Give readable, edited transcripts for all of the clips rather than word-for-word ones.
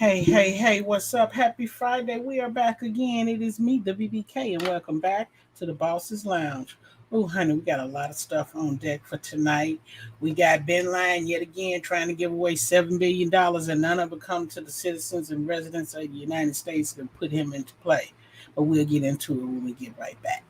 Hey, what's up? Happy Friday. We are back again. It is me, the BBK, and welcome back to the Boss's Lounge. Oh, honey, we got a lot of stuff on deck for tonight. We got Ben Lyon yet again trying to give away $7 billion, and none of it come to the citizens and residents of the United States to put him into play. But we'll get into it when we get right back.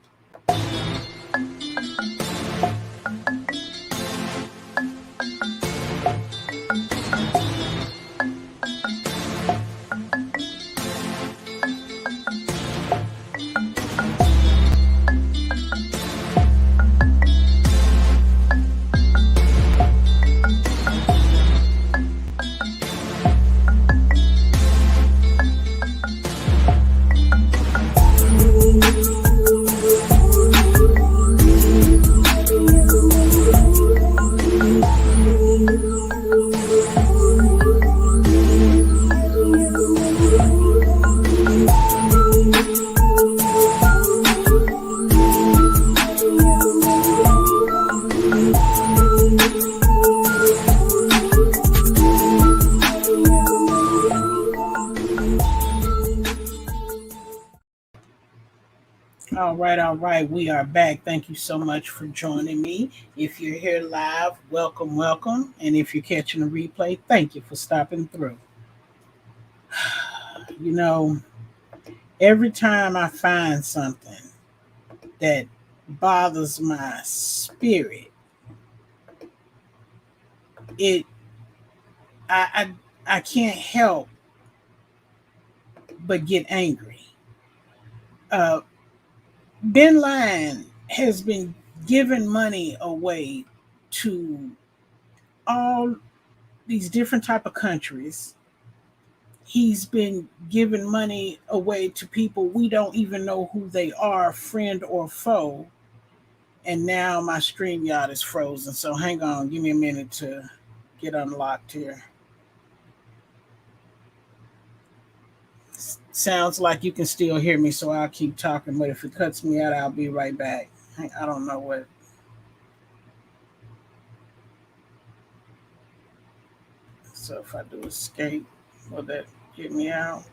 All right. We are back. Thank you so much for joining me. If you're here live, welcome, welcome. And if you're catching a replay, thank you for stopping through. You know, every time I find something that bothers my spirit, it I can't help but get angry. Uh, Ben Lyon has been giving money away to all these different type of countries. He's been giving money away to people we don't even know who they are, friend or foe. And now my StreamYard is frozen. So hang on, give me a minute to get unlocked here. Sounds like you can still hear me, so I'll keep talking. But if it cuts me out, I'll be right back. I don't know what. So if I do escape, will that get me out?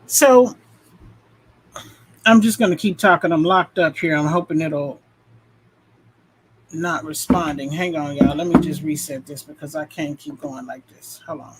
So I'm just going to keep talking. I'm locked up here. I'm hoping it'll not responding. Hang on, y'all. Let me just reset this because I can't keep going like this. Hold on.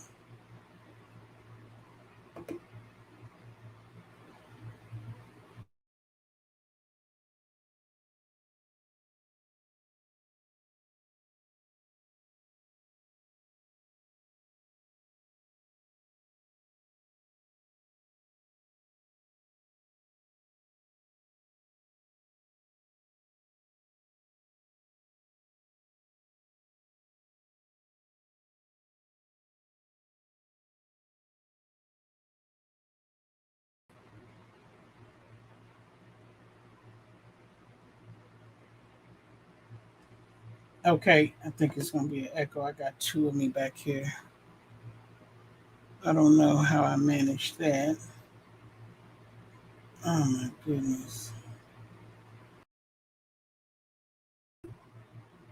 Okay, I think it's going to be an echo. I got two of me back here. I don't know how I managed that. Oh my goodness.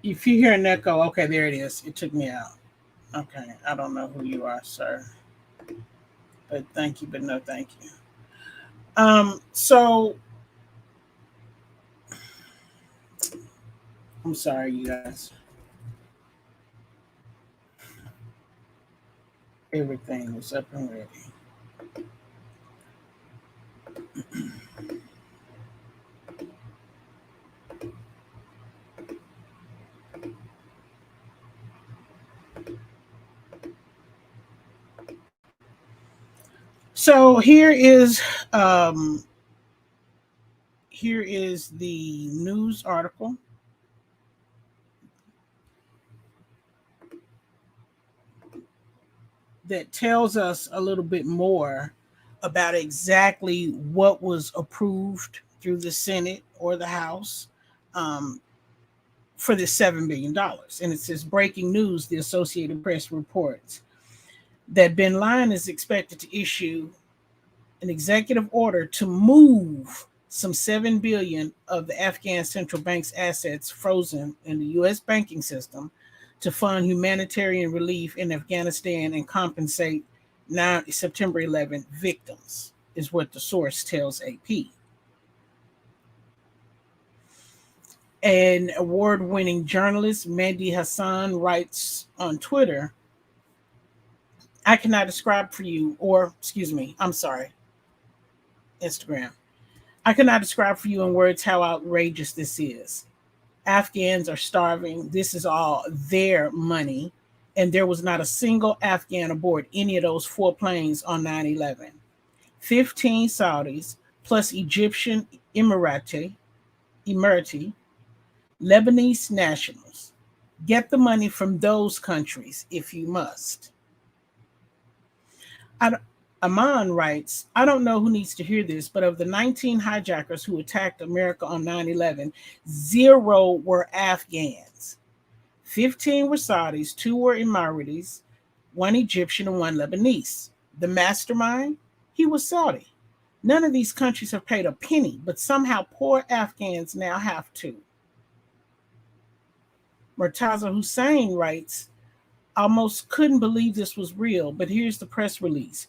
If you hear an echo, okay, there it is. It took me out. Okay, I don't know who you are, sir. But thank you, but no thank you. So I'm sorry, you guys. Everything was up and ready. So here is the news article. That tells us a little bit more about exactly what was approved through the Senate or the House um, for this $7 billion. And it says breaking news: the Associated Press reports that Ben Lyon is expected to issue an executive order to move some $7 billion of the Afghan central bank's assets frozen in the U.S. banking system to fund humanitarian relief in Afghanistan and compensate September 11th victims, is what the source tells AP. An award-winning journalist, Mehdi Hassan, writes on Twitter, I cannot describe for you, or excuse me, I'm sorry, Instagram. I cannot describe for you in words how outrageous this is. Afghans are starving. This is all their money. And there was not a single Afghan aboard any of those 4 planes on 9/11. 15 Saudis plus Egyptian Emirati, Lebanese nationals. Get the money from those countries if you must. Aman writes, I don't know who needs to hear this, but of the 19 hijackers who attacked America on 9/11, 0 were Afghans. 15 were Saudis, 2 were Emiratis, 1 Egyptian, and 1 Lebanese. The mastermind, he was Saudi. None of these countries have paid a penny, but somehow poor Afghans now have to. Murtaza Hussain writes, almost couldn't believe this was real, but here's the press release.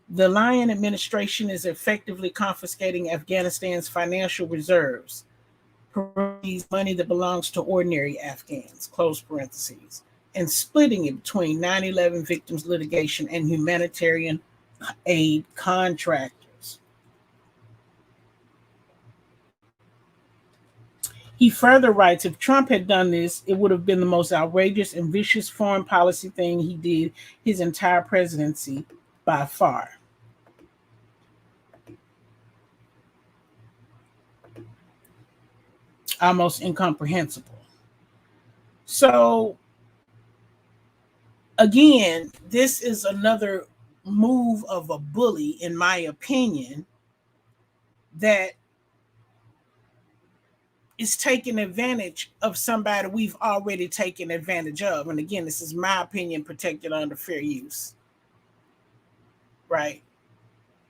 The Lion administration is effectively confiscating Afghanistan's financial reserves, money that belongs to ordinary Afghans, close parentheses, and splitting it between 9/11 victims litigation and humanitarian aid contractors. He further writes, if Trump had done this, it would have been the most outrageous and vicious foreign policy thing he did his entire presidency by far. Almost incomprehensible. So, again, this is another move of a bully, in my opinion, that is taking advantage of somebody we've already taken advantage of. And again, this is my opinion, protected under fair use. Right?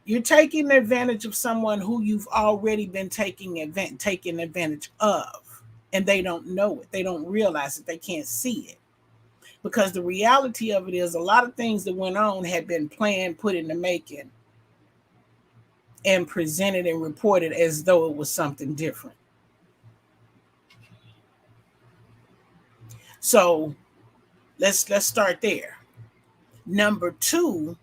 You're taking advantage of someone who you've already been taking advantage of, and they don't know it. They don't realize it. They can't see it. Because the reality of it is a lot of things that went on had been planned, put in the making, and presented and reported as though it was something different. So let's start there. Number 2,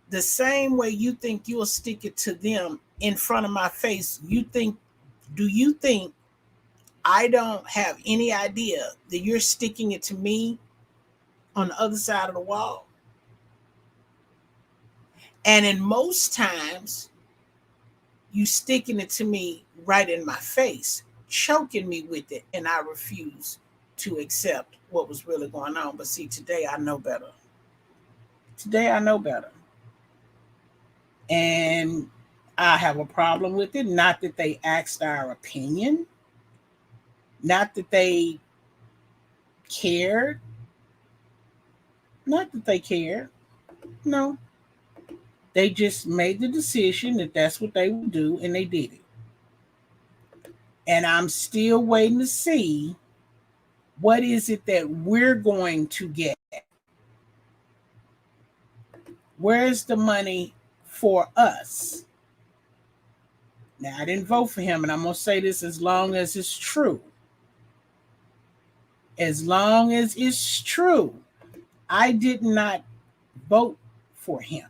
the same way you think you'll stick it to them in front of my face, do you think I don't have any idea that you're sticking it to me on the other side of the wall? And in most times, you sticking it to me right in my face, choking me with it, and I refuse to accept what was really going on. But see, today I know better. Today I know better. And I have a problem with it. Not that they asked our opinion. Not that they cared. Not that they cared. No. They just made the decision that that's what they would do, and they did it. And I'm still waiting to see what is it that we're going to get. Where's the money for us? Now, I didn't vote for him, and I'm going to say this as long as it's true. As long as it's true, I did not vote for him.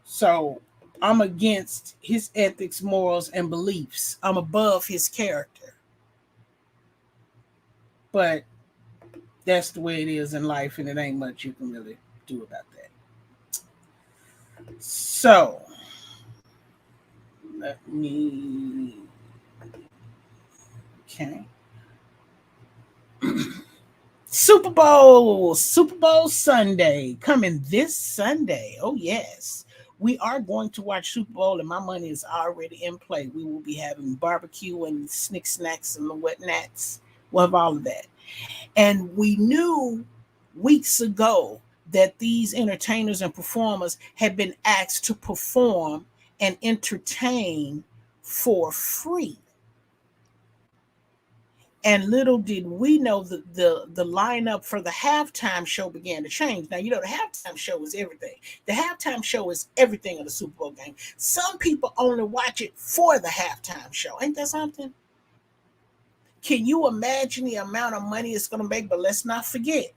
So I'm against his ethics, morals, and beliefs. I'm above his character. But that's the way it is in life, and it ain't much you can really do about that. So, let me... Okay. Super Bowl Sunday, coming this Sunday. Oh, yes. We are going to watch Super Bowl, and my money is already in play. We will be having barbecue and snick snacks and the whatnots. We'll have all of that. And we knew weeks ago that these entertainers and performers had been asked to perform and entertain for free. And little did we know that the lineup for the halftime show began to change. Now, the halftime show is everything. The halftime show is everything of the Super Bowl game. Some people only watch it for the halftime show. Ain't that something? Can you imagine the amount of money it's going to make? But let's not forget,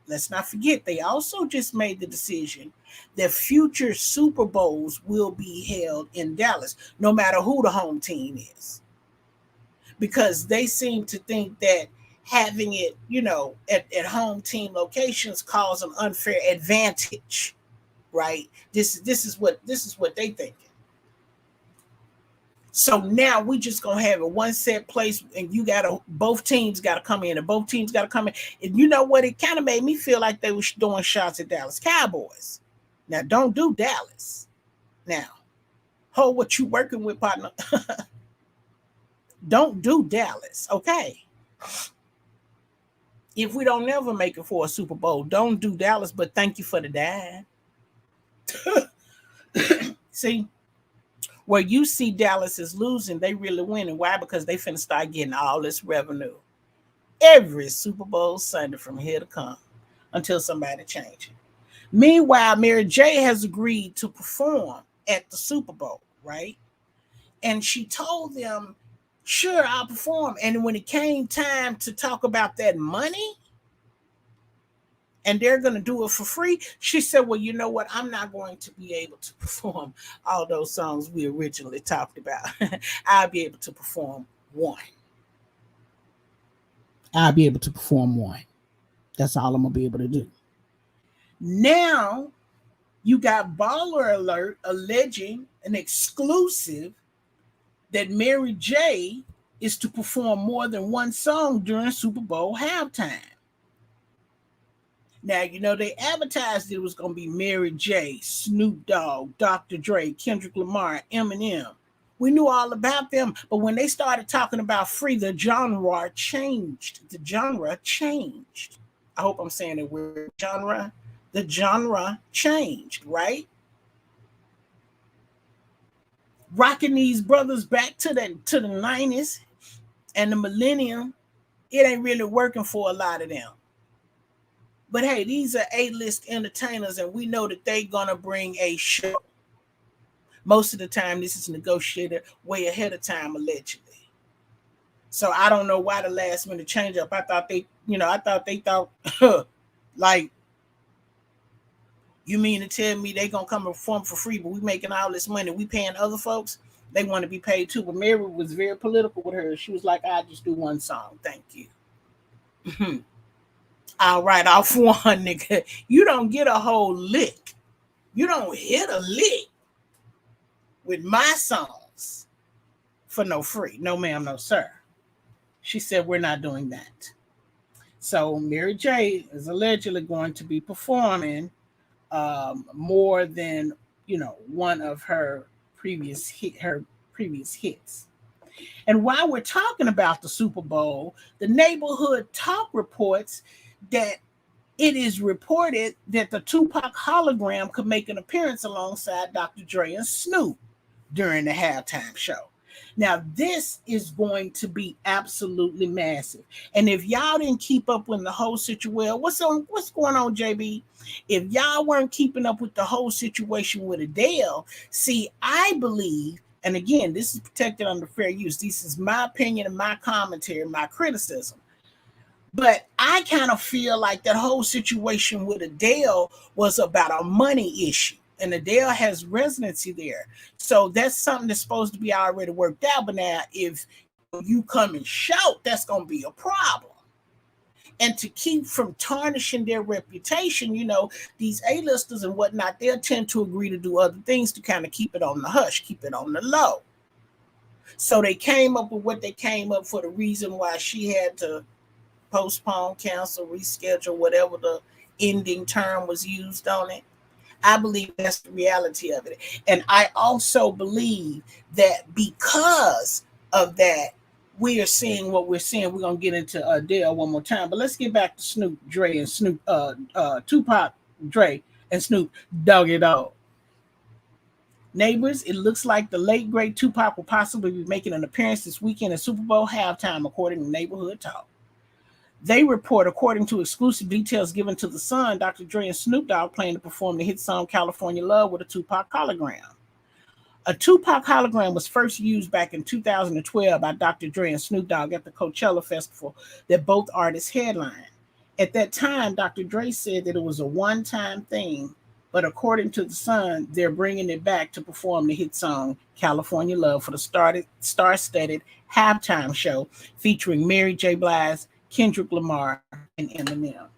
they also just made the decision that future Super Bowls will be held in Dallas, no matter who the home team is. Because they seem to think that having it, at home team locations cause an unfair advantage, right? This is what they thinking. So now we just gonna have a one set place, and both teams gotta come in, and both teams gotta come in. And you know what? It kind of made me feel like they were throwing shots at Dallas Cowboys. Now, don't do Dallas. Now, hold what you working with, partner. Don't do Dallas, okay? If we don't never make it for a Super Bowl, don't do Dallas, but thank you for the dime. See, where you see Dallas is losing, they really winning. Why? Because they finna start getting all this revenue every Super Bowl Sunday from here to come until somebody change it. Meanwhile, Mary J has agreed to perform at the Super Bowl, right? And she told them, sure, I'll perform. And when it came time to talk about that money, and they're going to do it for free, she said, well, you know what? I'm not going to be able to perform all those songs we originally talked about. I'll be able to perform one. I'll be able to perform one. That's all I'm going to be able to do. Now, you got Baller Alert alleging an exclusive that Mary J is to perform more than one song during Super Bowl halftime. Now, they advertised it was going to be Mary J, Snoop Dogg, Dr. Dre, Kendrick Lamar, Eminem. We knew all about them, but when they started talking about free, the genre changed. I hope I'm saying the word genre. The genre changed, right? Rocking these brothers back to the 90s and the millennium, it ain't really working for a lot of them. But hey, these are A-list entertainers, and we know that they're going to bring a show. Most of the time, this is negotiated way ahead of time, allegedly. So I don't know why the last minute change up. I thought they thought, like, you mean to tell me they going to come and perform for free, but we making all this money, we paying other folks? They want to be paid too. But Mary was very political with her. She was like, I'll just do one song. Thank you. All right, off one, nigga. You don't get a whole lick. You don't hit a lick with my songs for no free. No, ma'am, no, sir. She said, we're not doing that. So Mary J is allegedly going to be performing more than, one of her previous hits. And while we're talking about the Super Bowl, the Neighborhood Talk reports that it is reported that the Tupac hologram could make an appearance alongside Dr. Dre and Snoop during the halftime show. Now, this is going to be absolutely massive. And if y'all didn't keep up with the whole situation, well, what's going on, JB? If y'all weren't keeping up with the whole situation with Adele, see, I believe, and again, this is protected under fair use. This is my opinion and my commentary, my criticism. But I kind of feel like that whole situation with Adele was about a money issue. And Adele has residency there. So that's something that's supposed to be already worked out. But now if you come and shout, that's going to be a problem. And to keep from tarnishing their reputation, these A-listers and whatnot, they'll tend to agree to do other things to kind of keep it on the hush, keep it on the low. So they came up with what they came up for, the reason why she had to postpone, cancel, reschedule, whatever the ending term was used on it. I believe that's the reality of it. And I also believe that because of that, we are seeing what we're seeing. We're going to get into Adele one more time. But let's get back to Snoop, Dre, and Tupac, Dre, and Snoop Doggy Dogg. Neighbors, it looks like the late great Tupac will possibly be making an appearance this weekend at Super Bowl halftime, according to Neighborhood Talk. They report, according to exclusive details given to The Sun, Dr. Dre and Snoop Dogg plan to perform the hit song California Love with a Tupac hologram. A Tupac hologram was first used back in 2012 by Dr. Dre and Snoop Dogg at the Coachella Festival that both artists headlined. At that time, Dr. Dre said that it was a one-time thing, but according to The Sun, they're bringing it back to perform the hit song California Love for the star-studded halftime show featuring Mary J. Blige, Kendrick Lamar, and Eminem.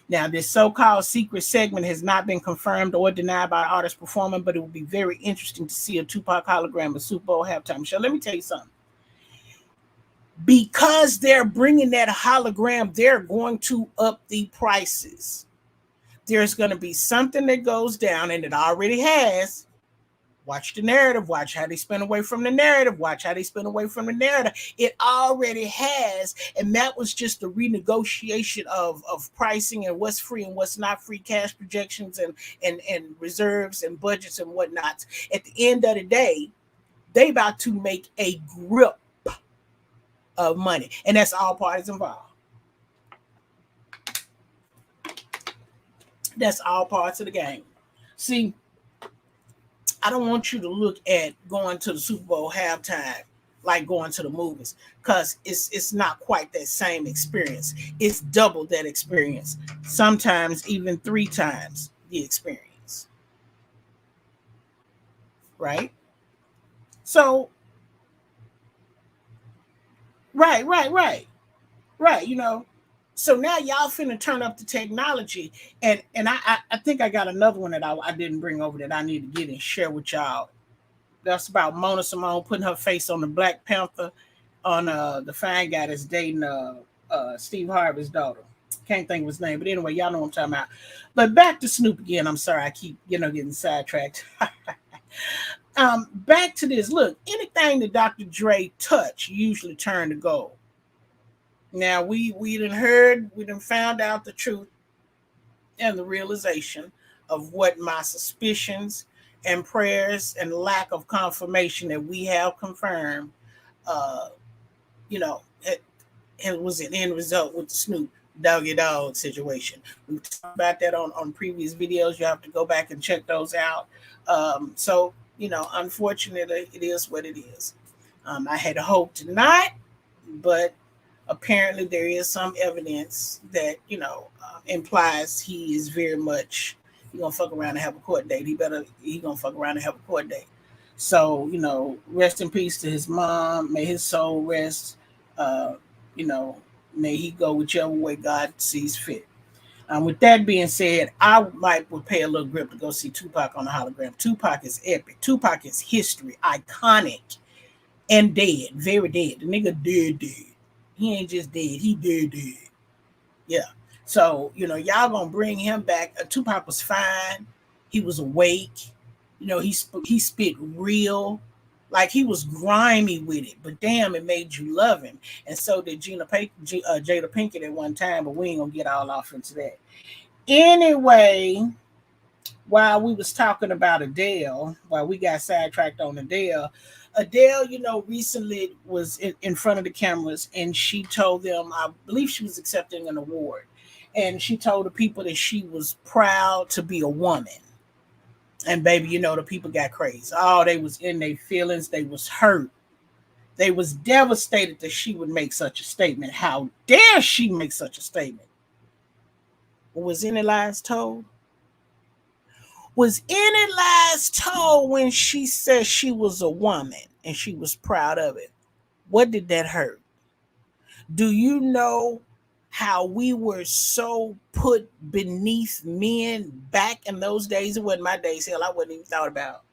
Now, this so-called secret segment has not been confirmed or denied by artists performing, but it will be very interesting to see a Tupac hologram at Super Bowl halftime show. Let me tell you something. Because they're bringing that hologram, they're going to up the prices. There's going to be something that goes down, and it already has. Watch the narrative. Watch how they spin away from the narrative. Watch how they spin away from the narrative. It already has. And that was just the renegotiation of pricing and what's free and what's not free, cash projections and reserves and budgets and whatnot. At the end of the day, they about to make a grip of money. And that's all parties involved. That's all parts of the game. See, I don't want you to look at going to the Super Bowl halftime like going to the movies, because it's not quite that same experience. It's double that experience, sometimes even 3 times the experience. Right? So, right. You know, so now y'all finna turn up the technology, and I think I got another one that I didn't bring over that I need to get and share with y'all. That's about Mona Simone putting her face on the Black Panther on the fine guy that's dating Steve Harvey's daughter. Can't think of his name, but anyway, y'all know what I'm talking about. But back to Snoop again. I'm sorry, I keep getting sidetracked. Back to this. Look, anything that Dr. Dre touch usually turn to gold. Now we done found out the truth and the realization of what my suspicions and prayers and lack of confirmation that we have confirmed, it was an end result with the Snoop Doggy Dogg situation. We talked about that on previous videos. You have to go back and check those out. So, unfortunately, it is what it is. I had hoped not, but apparently there is some evidence that, implies he is very much, he gonna fuck around and have a court date. He gonna fuck around and have a court date. So, rest in peace to his mom. May his soul rest. May he go whichever way God sees fit. With that being said, I would pay a little grip to go see Tupac on the hologram. Tupac is epic. Tupac is history, iconic, and dead, very dead. The nigga dead. He ain't just dead. He dead. Yeah. So, y'all gonna bring him back. Tupac was fine. He was awake. He spit real. Like, he was grimy with it. But damn, it made you love him. And so did Jada Pinkett at one time. But we ain't gonna get all off into that. Anyway, while we was talking about Adele, while we got sidetracked on Adele, recently was in front of the cameras, and she told them, I believe she was accepting an award, and she told the people that she was proud to be a woman. And baby, the people got crazy. Oh, they was in their feelings. They was hurt. They was devastated that she would make such a statement. How dare she make such a statement? Was any lies told? Was any lies told when she said she was a woman and she was proud of it? What did that hurt? Do you know how we were so put beneath men back in those days? It wasn't my days. Hell, I wasn't even thought about.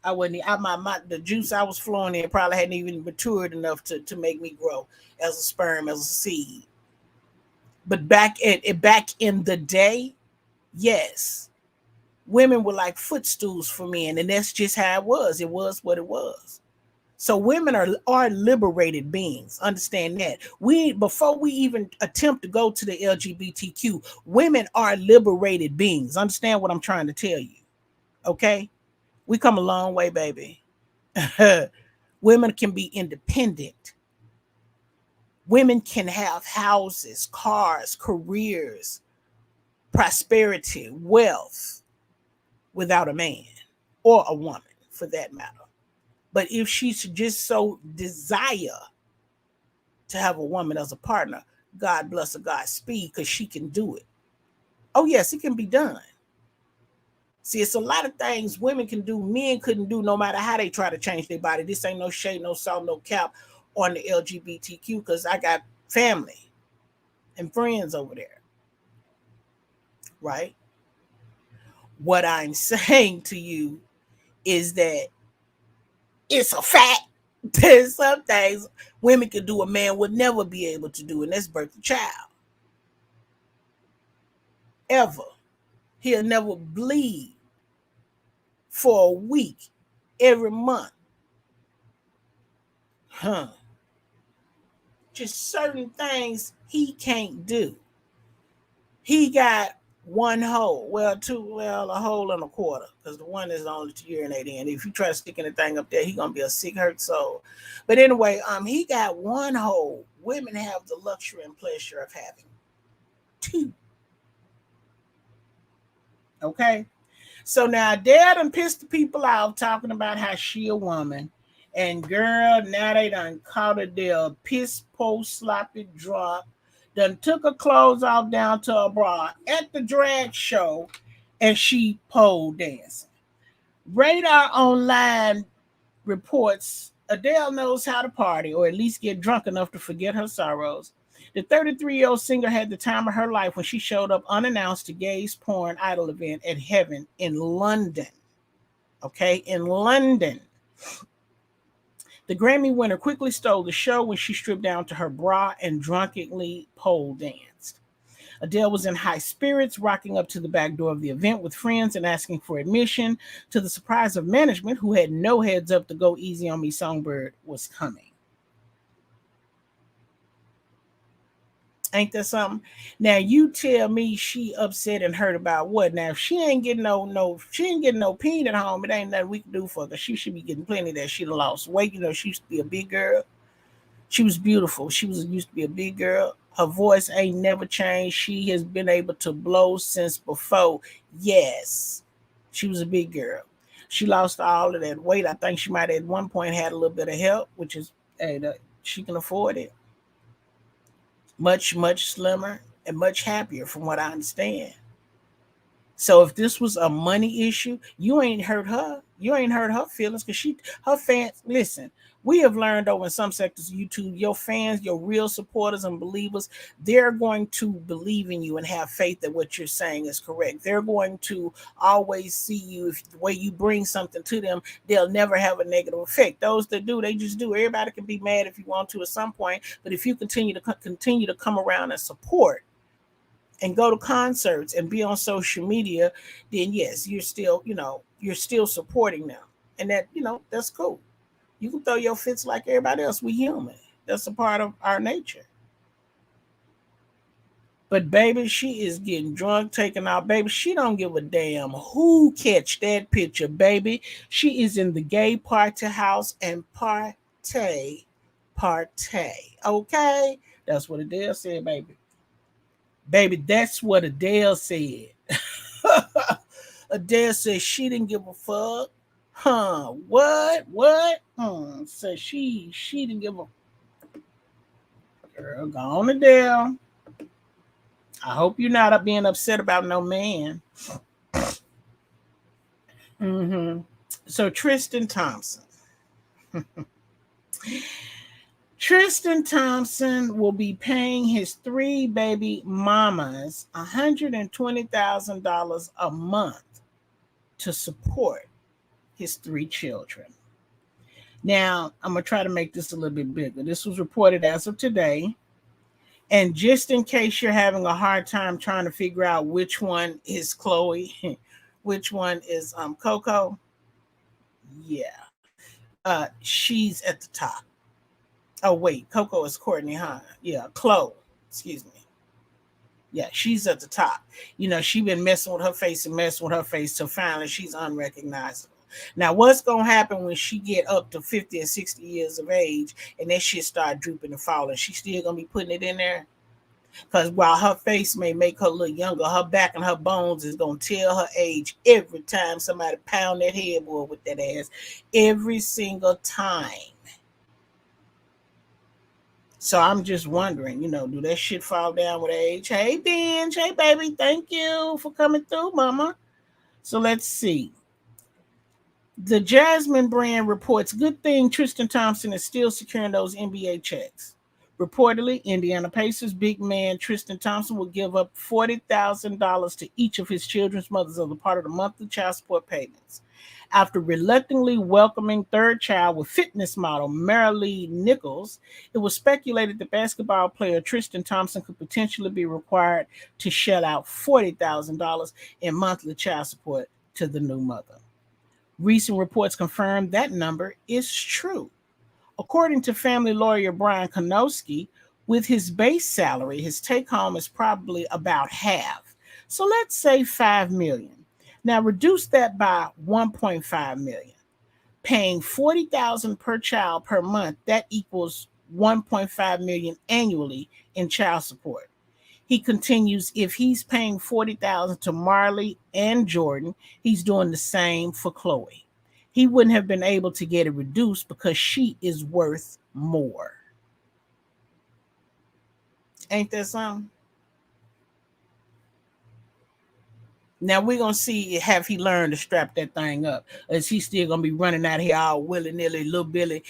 The juice I was flowing in probably hadn't even matured enough to make me grow as a sperm, as a seed. But back in the day, yes, women were like footstools for men, and that's just how it was. It was what it was. So women are liberated beings. Understand that. Before we even attempt to go to the LGBTQ, women are liberated beings. Understand what I'm trying to tell you. Okay? We come a long way, baby. Women can be independent. Women can have houses, cars, careers, prosperity, wealth without a man or a woman for that matter. But if she should just so desire to have a woman as a partner, God bless her, Godspeed, because she can do it. Oh, yes, it can be done. See, it's a lot of things women can do, men couldn't do no matter how they try to change their body. This ain't no shade, no salt, no cap on the LGBTQ because I got family and friends over there, right? What I'm saying to you is that it's a fact. There's some things women can do a man would never be able to do, and that's birth a child. Ever. He'll never bleed for a week every month. Just certain things he can't do. He got one hole, a hole and a quarter, because the one is only to urinate in. If you try to stick anything up there, he gonna be a sick, hurt soul. But anyway, he got one hole. Women have the luxury and pleasure of having two. Okay, so now Adele done pissed the people out talking about how she a woman, and girl, now they done caught Adele piss post sloppy drop. Done took her clothes off down to her bra at the drag show, and she pole dancing. Radar Online reports Adele knows how to party, or at least get drunk enough to forget her sorrows. The 33-year-old singer had the time of her life when she showed up unannounced to Gay's Porn Idol event at Heaven in London. Okay, in London. The Grammy winner quickly stole the show when she stripped down to her bra and drunkenly pole danced. Adele was in high spirits, rocking up to the back door of the event with friends and asking for admission, to the surprise of management, who had no heads up the Go Easy on Me Songbird was coming. Ain't that something? Now you tell me she upset and hurt about what? Now if she ain't getting she ain't getting no peen at home, it ain't nothing we can do for her. She should be getting plenty of that. She'd have lost weight. She used to be a big girl. She was beautiful. She used to be a big girl. Her voice ain't never changed. She has been able to blow since before. Yes, she was a big girl. She lost all of that weight. I think she might have at one point had a little bit of help, which is she can afford it. Much, much slimmer and much happier from what I understand. So if this was a money issue, you ain't hurt her. You ain't hurt her feelings because her fans, listen, we have learned over in some sectors of YouTube, your fans, your real supporters and believers, they're going to believe in you and have faith that what you're saying is correct. They're going to always see you, if the way you bring something to them, they'll never have a negative effect. Those that do, they just do. Everybody can be mad if you want to at some point, but if you continue to come around and support and go to concerts and be on social media, then yes, you're still supporting them. And that, that's cool. You can throw your fits like everybody else. We human. That's a part of our nature. But baby, she is getting drunk, taking out. Baby, she don't give a damn who catch that picture, baby. She is in the gay party house and party. Okay? That's what Adele said, baby. Baby, that's what Adele said. Adele said she didn't give a fuck. What? So she didn't give a... Girl, go on, Adele. I hope you're not being upset about no man. So Tristan Thompson. Tristan Thompson will be paying his 3 baby mamas $120,000 a month to support his 3 children. Now, I'm going to try to make this a little bit bigger. This was reported as of today. And just in case you're having a hard time trying to figure out which one is Chloe, which one is Coco, yeah, she's at the top. Oh, wait, Coco is Courtney, huh? Yeah, Chloe, excuse me. Yeah, she's at the top. She been messing with her face till finally she's unrecognizable. Now, what's gonna happen when she get up to 50 or 60 years of age and that shit start drooping and falling? She still gonna be putting it in there? Because while her face may make her look younger, her back and her bones is gonna tell her age every time somebody pound that headboard with that ass. Every single time. So I'm just wondering, do that shit fall down with age? Hey, Benj. Hey, baby. Thank you for coming through, mama. So let's see. The Jasmine brand reports, good thing Tristan Thompson is still securing those NBA checks. Reportedly, Indiana Pacers big man Tristan Thompson will give up $40,000 to each of his children's mothers as a part of the monthly child support payments. After reluctantly welcoming third child with fitness model Marilee Nichols, it was speculated that basketball player Tristan Thompson could potentially be required to shell out $40,000 in monthly child support to the new mother. Recent reports confirm that number is true. According to family lawyer Brian Konowski, with his base salary, his take home is probably about half. So let's say $5 million. Now reduce that by $1.5 million. Paying $40,000 per child per month, that equals $1.5 million annually in child support. He continues, if he's paying $40,000 to Marley and Jordan, he's doing the same for Chloe. He wouldn't have been able to get it reduced because she is worth more. Ain't that something? Now we're gonna see, have he learned to strap that thing up? Is he still gonna be running out here all willy-nilly, little Billy,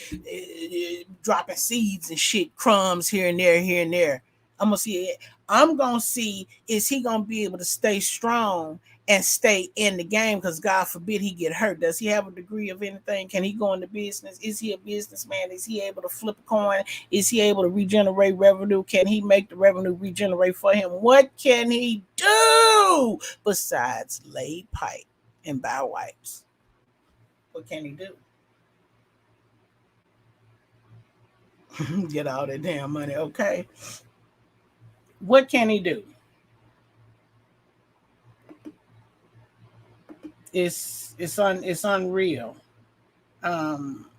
dropping seeds and shit, crumbs here and there, here and there? I'm gonna see it. I'm gonna see, is he gonna be able to stay strong and stay in the game? Because God forbid he get hurt. Does he have a degree of anything? Can he go into business? Is he a businessman? Is he able to flip a coin? Is he able to regenerate revenue? Can he make the revenue regenerate for him? What can he do besides lay pipe and buy wipes? What can he do? Get all that damn money, okay? What can he do? It's unreal. Um,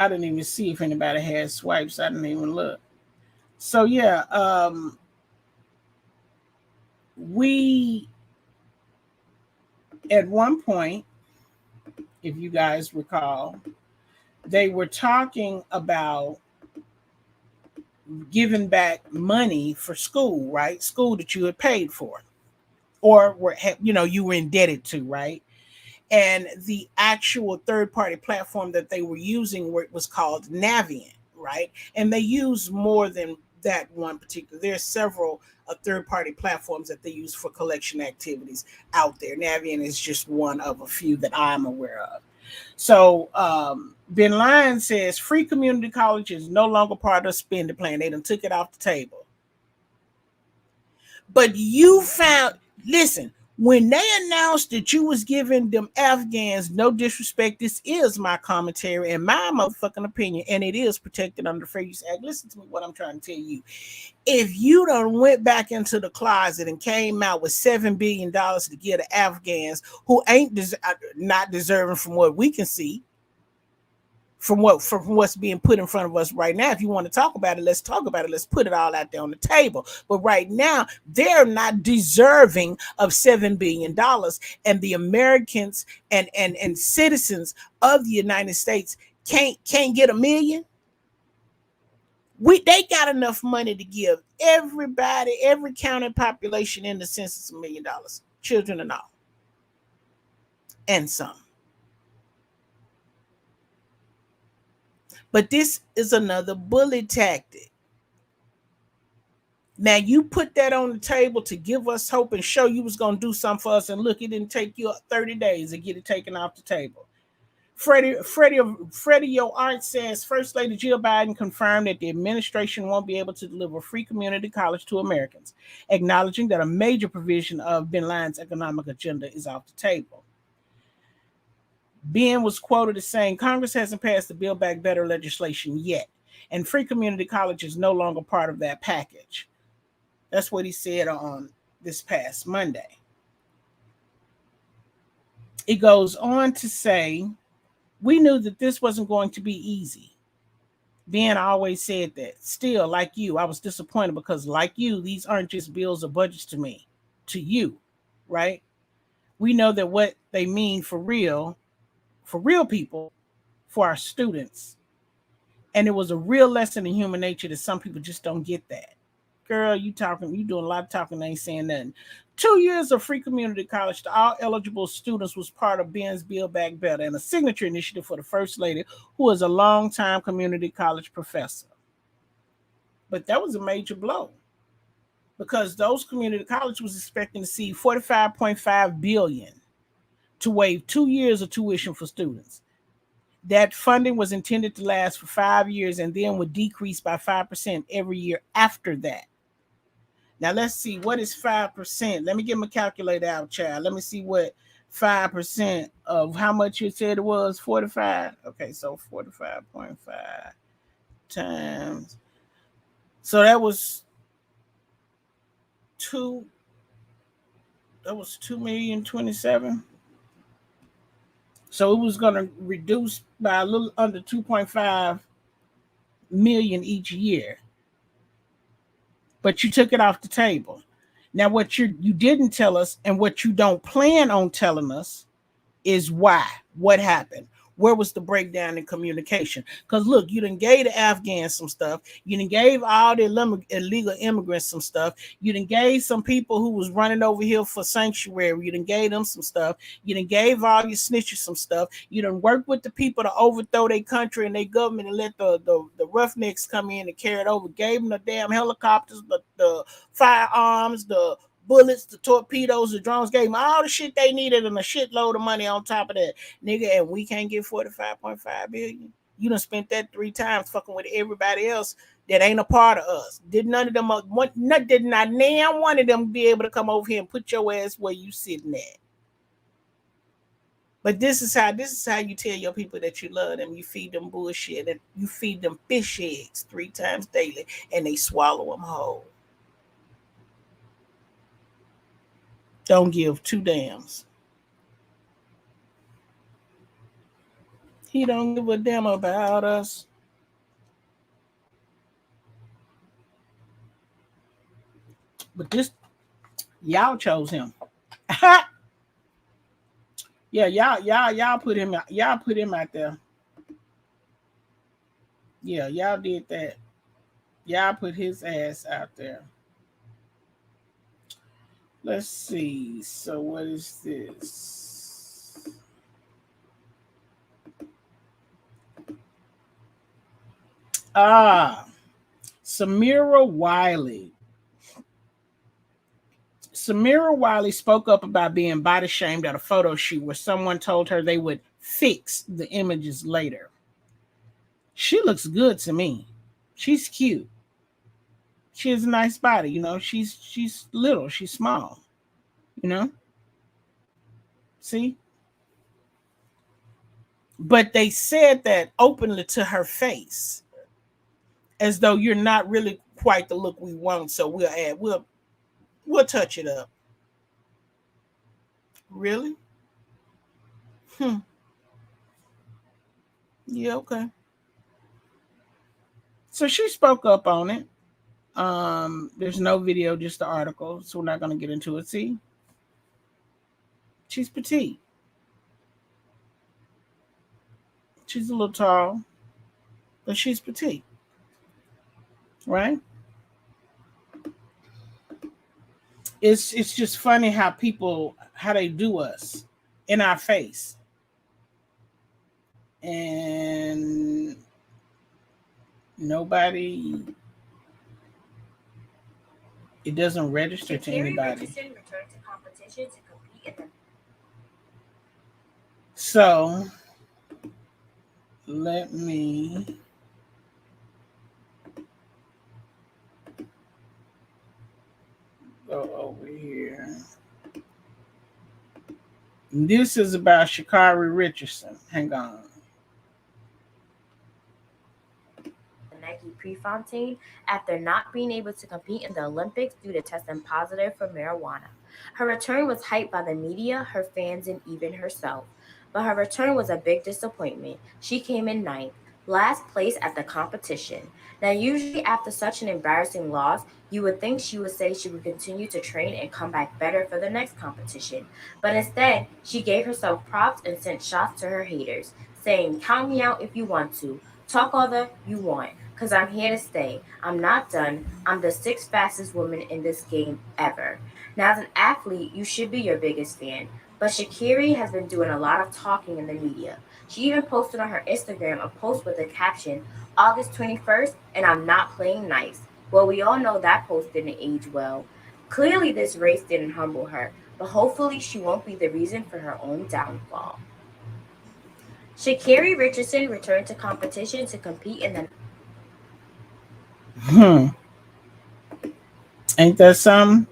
I didn't even see if anybody had swipes. I didn't even look. So yeah, we at one point, if you guys recall, they were talking about giving back money for school, right? School that you had paid for, or you were indebted to, right? And the actual third-party platform that they were using was called Navient, right? And they use more than that one particular. There are several third-party platforms that they use for collection activities out there. Navient is just one of a few that I'm aware of. So Ben Lyon says free community college is no longer part of the spending plan. They done took it off the table. But you found, listen, when they announced that you was giving them Afghans, no disrespect, this is my commentary and my motherfucking opinion, and it is protected under the Fair Use Act. Listen to me, what I'm trying to tell you. If you done went back into the closet and came out with $7 billion to give the Afghans who ain't not deserving from what we can see, from what's being put in front of us right now. If you want to talk about it, let's talk about it. Let's put it all out there on the table. But right now, they're not deserving of $7 billion. And the Americans and citizens of the United States can't get $1 million. They got enough money to give everybody, every counted population in the census $1 million, children and all, and some. But this is another bully tactic. Now you put that on the table to give us hope and show you was going to do something for us, and look, it didn't take you 30 days to get it taken off the table. Freddie Yo Art says First Lady Jill Biden confirmed that the administration won't be able to deliver free community college to Americans, acknowledging that a major provision of Bin Laden's economic agenda is off the table. Ben was quoted as saying, Congress hasn't passed the Build Back Better legislation yet, and free community college is no longer part of that package. That's what he said on this past Monday. It goes on to say, we knew that this wasn't going to be easy. Ben always said that. Still, like you, I was disappointed because, like you, these aren't just bills or budgets to me, to you, right? We know that what they mean for real people, for our students. And it was a real lesson in human nature that some people just don't get that. Girl, you doing a lot of talking, ain't saying nothing. 2 years of free community college to all eligible students was part of Ben's Build Back Better and a signature initiative for the First Lady, who is a longtime community college professor. But that was a major blow because those community colleges was expecting to see 45.5 billion to waive 2 years of tuition for students. That funding was intended to last for 5 years and then would decrease by 5% every year after that. Now let's see, what is 5%? Let me get my calculator out, child. Let me see what 5% of how much you said it was, 45. Okay, so 45.5 times. So that was 2,027,000. So it was going to reduce by a little under 2.5 million each year. But you took it off the table. Now, what you didn't tell us and what you don't plan on telling us is why. What happened? Where was the breakdown in communication? Because look, you done gave the Afghans some stuff. You done gave all the illegal immigrants some stuff. You done gave some people who was running over here for sanctuary. You done gave them some stuff. You done gave all your snitches some stuff. You done worked with the people to overthrow their country and their government and let the roughnecks come in and carry it over. Gave them the damn helicopters, the firearms, the bullets, the torpedoes, the drones, gave them all the shit they needed and a shitload of money on top of that. Nigga, and we can't get 45.5 billion. You done spent that 3 times fucking with everybody else that ain't a part of us. Did none of them, did not now one of them be able to come over here and put your ass where you sitting at? But this is how you tell your people that you love them. You feed them bullshit and you feed them fish eggs 3 times daily and they swallow them whole. Don't give 2 damns. He don't give a damn about us. But this, y'all chose him. Yeah, y'all put him out. Y'all put him out there. Yeah, y'all did that. Y'all put his ass out there. Let's see. So what is this? Samira Wiley. Samira Wiley spoke up about being body shamed at a photo shoot where someone told her they would fix the images later. She looks good to me. She's cute. She has a nice body, you know. She's little, she's small, you know. See? But they said that openly to her face, as though you're not really quite the look we want, so we'll touch it up. Really? Yeah, okay. So she spoke up on it. There's no video, just the article, so we're not going to get into it. See? She's petite. She's a little tall, but she's petite. Right? It's just funny how they do us in our face. And nobody, it doesn't register to anybody. So let me go over here. This is about Sha'Carri Richardson. Hang on. The Nike Prefontaine after not being able to compete in the Olympics due to testing positive for marijuana. Her return was hyped by the media, her fans, and even herself. But her return was a big disappointment. She came in ninth, last place at the competition. Now, usually after such an embarrassing loss, you would think she would say she would continue to train and come back better for the next competition. But instead, she gave herself props and sent shots to her haters, saying, "Count me out if you want to. Talk all the you want, because I'm here to stay. I'm not done. I'm the sixth fastest woman in this game ever." Now, as an athlete, you should be your biggest fan. But Sha'Carri has been doing a lot of talking in the media. She even posted on her Instagram a post with the caption, "August 21st, and I'm not playing nice." Well, we all know that post didn't age well. Clearly, this race didn't humble her, but hopefully, she won't be the reason for her own downfall. Sha'Carri Richardson returned to competition to compete in the Hmm. Ain't that something?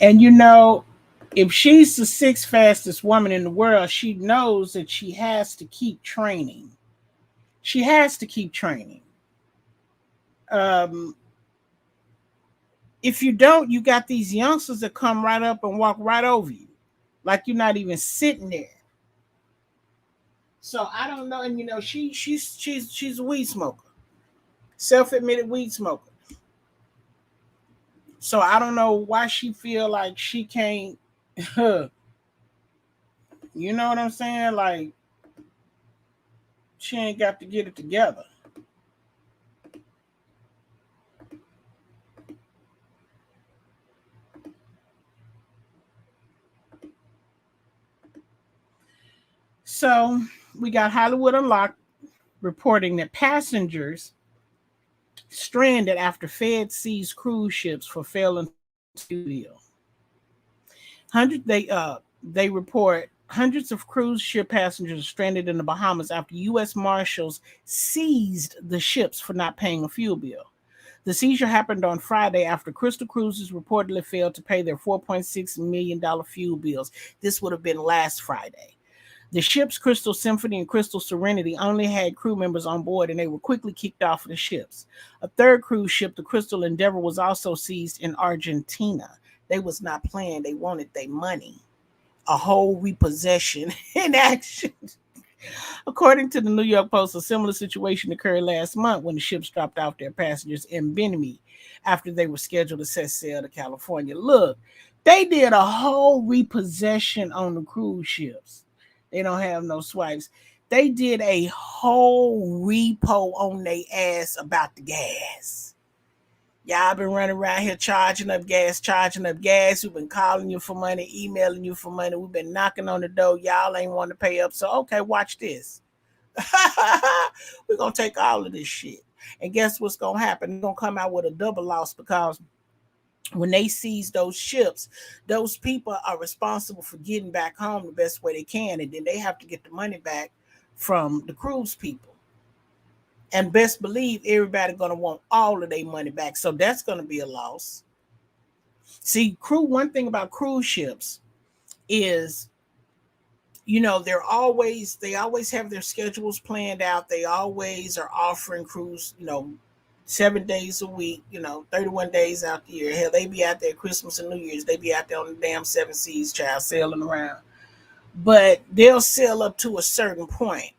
And if she's the sixth fastest woman in the world, she knows that she has to keep training. She has to keep training. Um, if you don't, you got these youngsters that come right up and walk right over you, like you're not even sitting there. So I don't know. And she's a weed smoker, self-admitted weed smoker. So I don't know why she feel like she can't. You know what I'm saying? Like she ain't got to get it together. So we got Hollywood Unlocked reporting that passengers stranded after Fed seized cruise ships for failing to pay fuel bill. They report hundreds of cruise ship passengers stranded in the Bahamas after U.S. Marshals seized the ships for not paying a fuel bill. The seizure happened on Friday after Crystal Cruises reportedly failed to pay their $4.6 million fuel bills. This would have been last Friday. The ships Crystal Symphony and Crystal Serenity only had crew members on board and they were quickly kicked off of the ships. A third cruise ship, the Crystal Endeavor, was also seized in Argentina. They was not playing, they wanted their money. A whole repossession in action. According to the New York Post, a similar situation occurred last month when the ships dropped off their passengers in Bimini after they were scheduled to set sail to California. Look, they did a whole repossession on the cruise ships. They don't have no swipes. They did a whole repo on their ass about the gas. Y'all been running around here charging up gas, charging up gas. We've been calling you for money, emailing you for money. We've been knocking on the door. Y'all ain't want to pay up. So, okay, watch this. We're going to take all of this shit. And guess what's going to happen? They're going to come out with a double loss because when they seize those ships, those people are responsible for getting back home the best way they can. And then they have to get the money back from the cruise people. And best believe everybody going to want all of their money back. So that's going to be a loss. See, one thing about cruise ships is, they always have their schedules planned out. They always are offering cruise, 7 days a week, 31 days out the year. Hell, they be out there Christmas and New Year's. They be out there on the damn seven seas, child, sailing around. But they'll sail up to a certain point.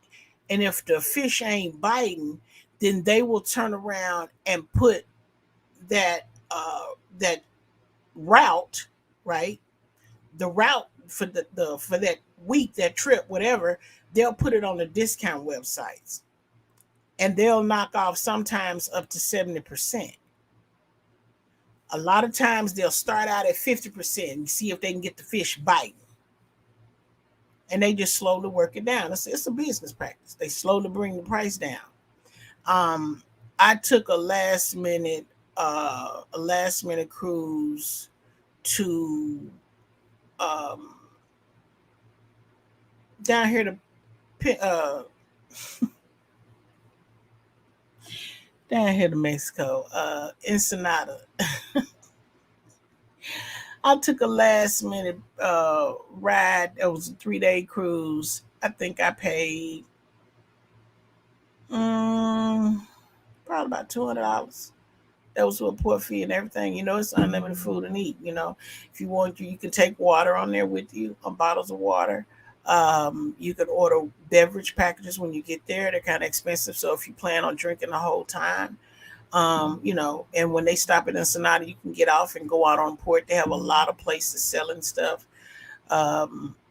And if the fish ain't biting, then they will turn around and put that route, right? The route for for that week, that trip, whatever, they'll put it on the discount websites. And they'll knock off sometimes up to 70%. A lot of times they'll start out at 50% and see if they can get the fish biting. And they just slowly work it down. It's a business practice. They slowly bring the price down. I took a last minute cruise to down here to Mexico, Ensenada. I took a last minute ride. It was a 3-day cruise. I think I paid Probably about $200. That was with port fee and everything. It's unlimited food and eat. If you want, you can take water on there with you, bottles of water. You can order beverage packages when you get there. They're kind of expensive, so if you plan on drinking the whole time, and when they stop at Ensenada, you can get off and go out on port. They have a lot of places selling stuff.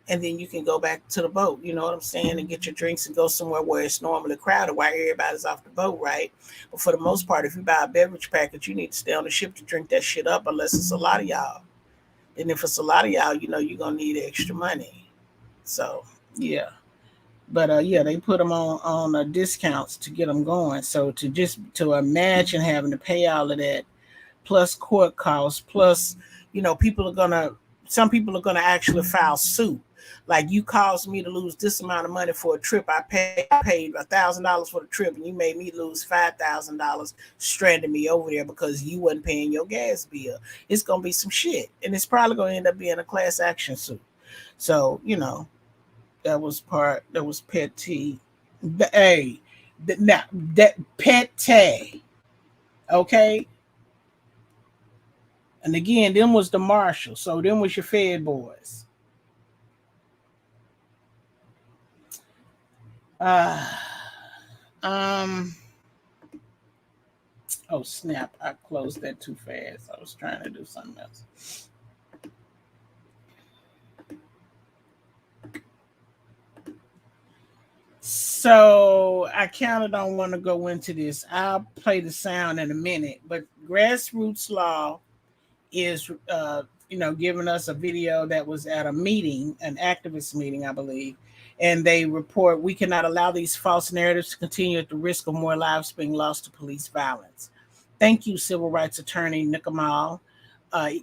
And then you can go back to the boat, you know what I'm saying, and get your drinks and go somewhere where it's normally crowded while everybody's off the boat, right? But for the most part, if you buy a beverage package, you need to stay on the ship to drink that shit up, unless it's a lot of y'all. And if it's a lot of y'all, you're going to need extra money. So, yeah. But yeah, they put them on discounts to get them going. So to imagine having to pay all of that, plus court costs, plus some people are gonna actually file suit. Like, you caused me to lose this amount of money for a trip. I paid $1,000 for the trip, and you made me lose $5,000, stranding me over there because you wasn't paying your gas bill. It's gonna be some shit, and it's probably gonna end up being a class action suit. So that was petty. Now that petty, okay. And again, them was the marshal. So them was your Fed boys. Oh snap, I closed that too fast. I was trying to do something else. So I kind of don't want to go into this. I'll play the sound in a minute, but Grassroots Law is giving us a video that was at a meeting, an activist meeting, I believe, and they report, we cannot allow these false narratives to continue at the risk of more lives being lost to police violence. Thank you, civil rights attorney Nikamal.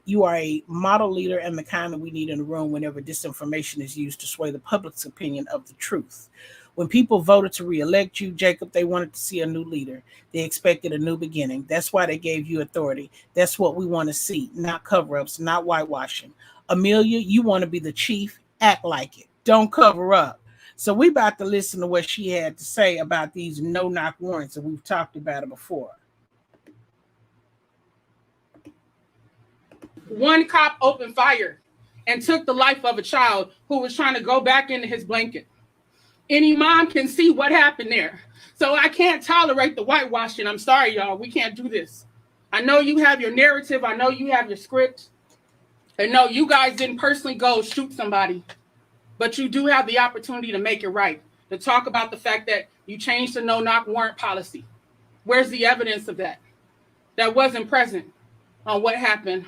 You are a model leader and the kind that we need in the room whenever disinformation is used to sway the public's opinion of the truth. When people voted to re-elect you, Jacob, they wanted to see a new leader. They expected a new beginning. That's why they gave you authority. That's what we want to see, not cover-ups, not whitewashing. Amelia, you want to be the chief, act like it. Don't cover up. So we about to listen to what she had to say about these no-knock warrants, and we've talked about it before. One cop opened fire and took the life of a child who was trying to go back into his blanket. Any mom can see what happened there. So I can't tolerate the whitewashing. I'm sorry, y'all. We can't do this. I know you have your narrative. I know you have your script. And no, you guys didn't personally go shoot somebody. But you do have the opportunity to make it right. To talk about the fact that you changed the no-knock warrant policy. Where's the evidence of that? That wasn't present on what happened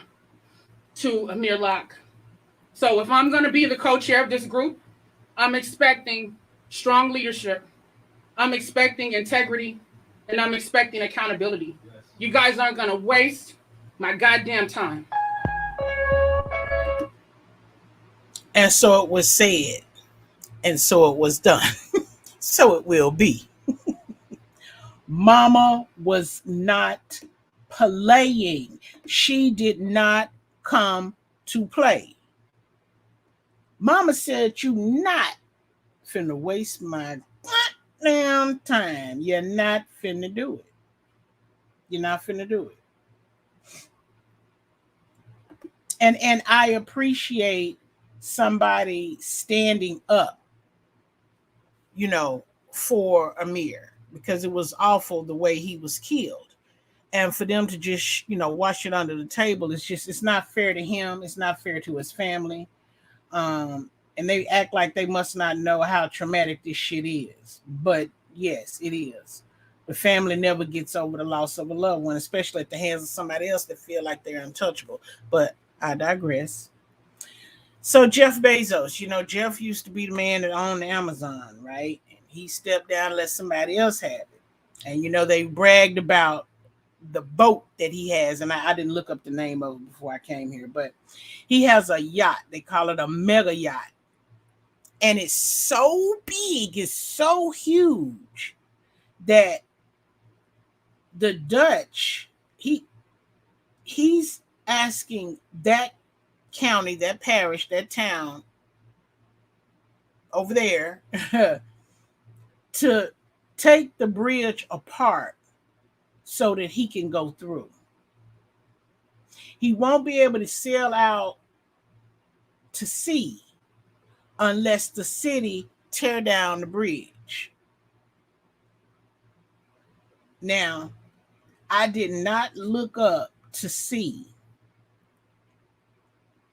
to Amir Locke. So if I'm going to be the co-chair of this group, I'm expecting strong leadership. I'm expecting integrity, and I'm expecting accountability. You guys aren't going to waste my goddamn time. And so it was said, and so it was done. So it will be. Mama was not playing. She did not come to play. Mama said, you not finna waste my damn time. You're not finna do it. You're not finna do it. And I appreciate somebody standing up, for Amir, because it was awful the way he was killed. And for them to just, wash it under the table, it's not fair to him. It's not fair to his family. And they act like they must not know how traumatic this shit is. But yes, it is. The family never gets over the loss of a loved one, especially at the hands of somebody else that feel like they're untouchable. But I digress. So Jeff Bezos, Jeff used to be the man that owned Amazon, right? And he stepped down and let somebody else have it. And, they bragged about the boat that he has. And I didn't look up the name of it before I came here, but he has a yacht. They call it a mega yacht. And it's so big, it's so huge that the Dutch, he's asking that county, that parish, that town over there to take the bridge apart so that he can go through. He won't be able to sail out to sea unless the city tear down the bridge. Now, I did not look up to see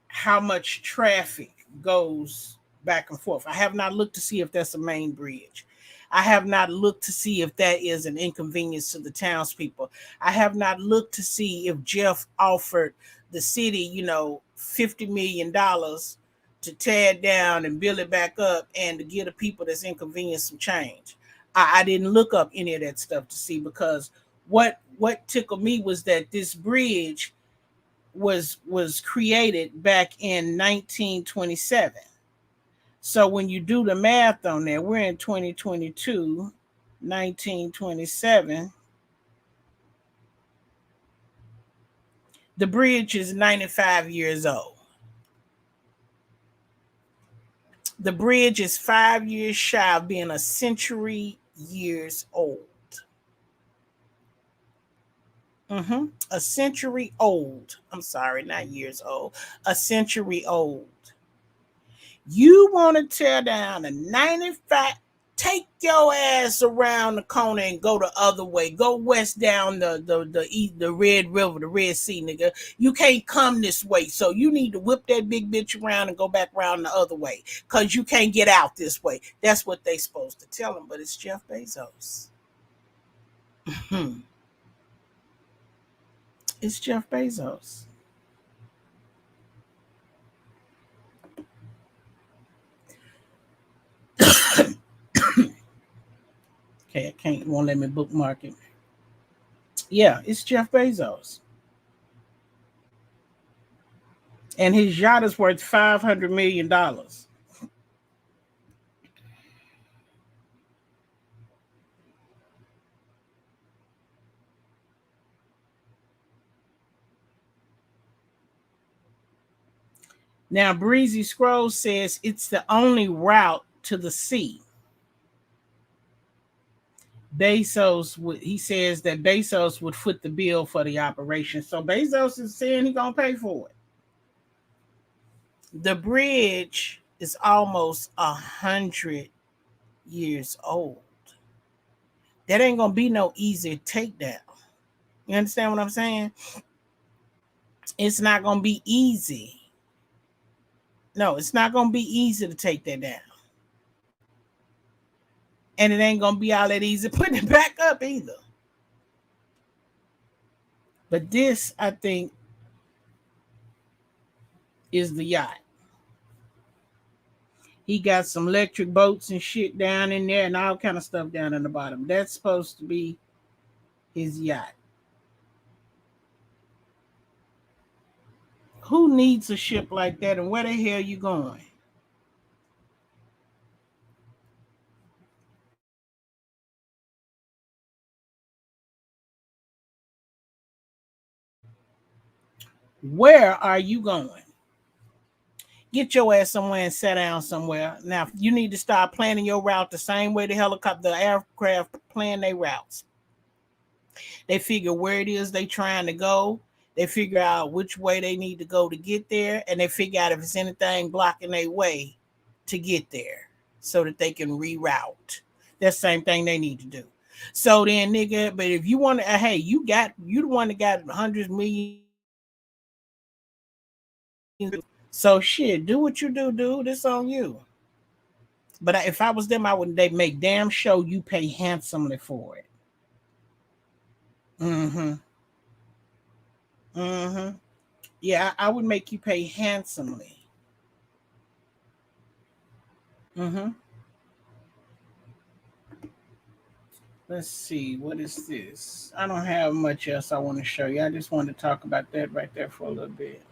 how much traffic goes back and forth. I have not looked to see if that's a main bridge. I have not looked to see if that is an inconvenience to the townspeople. I have not looked to see if Jeff offered the city, $50 million to tear it down and build it back up and to give the people that's inconvenienced some change. I didn't look up any of that stuff to see, because what tickled me was that this bridge was created back in 1927. So when you do the math on that, we're in 2022, 1927. The bridge is 95 years old. The bridge is 5 years shy of being a century years old. A century old. I'm sorry, not years old. A century old. You want to tear down a 95, take your ass around the corner and go the other way. Go west down the Red River, the Red Sea, nigga. You can't come this way. So you need to whip that big bitch around and go back around the other way, because you can't get out this way. That's what they supposed to tell him, but it's Jeff Bezos. It's Jeff Bezos. Okay, won't let me bookmark it. Yeah, it's Jeff Bezos. And his yacht is worth $500 million. Now, Breezy Scrolls says it's the only route to the sea. He says that Bezos would foot the bill for the operation. So Bezos is saying he's going to pay for it. The bridge is almost 100 years old. That ain't going to be no easy takedown. You understand what I'm saying? It's not going to be easy. No, it's not going to be easy to take that down. And it ain't going to be all that easy putting it back up either. But this, I think, is the yacht. He got some electric boats and shit down in there and all kind of stuff down in the bottom. That's supposed to be his yacht. Who needs a ship like that, and where the hell are you going? Where are you going? Get your ass somewhere and sit down somewhere. Now, you need to start planning your route the same way the aircraft plan their routes. They figure where it is they trying to go. They figure out which way they need to go to get there, and they figure out if it's anything blocking their way to get there so that they can reroute. That's the same thing they need to do. So then, nigga, but if you want to, hey, you the one that got hundreds million. So shit, do what you do, dude. It's on you. But if I was them, they make damn sure you pay handsomely for it. Yeah, I would make you pay handsomely. Let's see, what is this? I don't have much else I want to show you. I just wanted to talk about that right there for a little bit.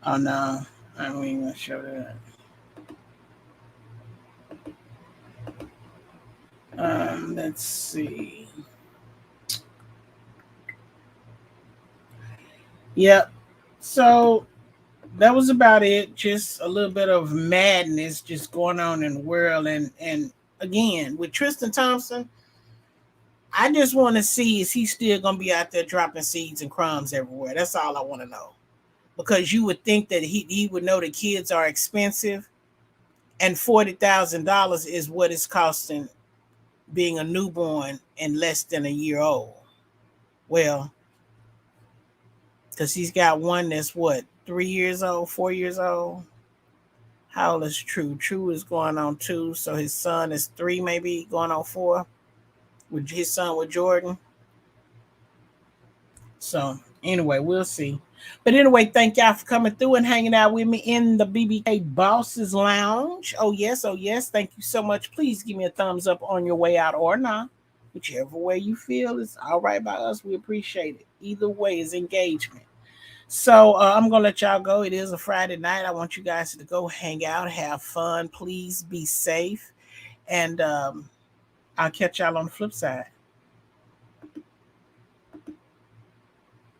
Oh no, I don't even want to show that. Let's see. Yep. So that was about it. Just a little bit of madness just going on in the world, and again, with Tristan Thompson, I just want to see, is he still going to be out there dropping seeds and crumbs everywhere? That's all I want to know. Because you would think that he would know that kids are expensive, and $40,000 is what it's costing being a newborn and less than a year old. Well, because he's got one that's what, 3 years old, 4 years old. How old is True? True is going on 2, so his son is 3, maybe going on 4. With his son with Jordan. So anyway, we'll see. But anyway, thank y'all for coming through and hanging out with me in the BBK Bosses Lounge. Oh yes. Thank you so much. Please give me a thumbs up on your way out or not. Whichever way you feel is all right by us. We appreciate it. Either way is engagement. So I'm going to let y'all go. It is a Friday night. I want you guys to go hang out, have fun. Please be safe. And I'll catch y'all on the flip side.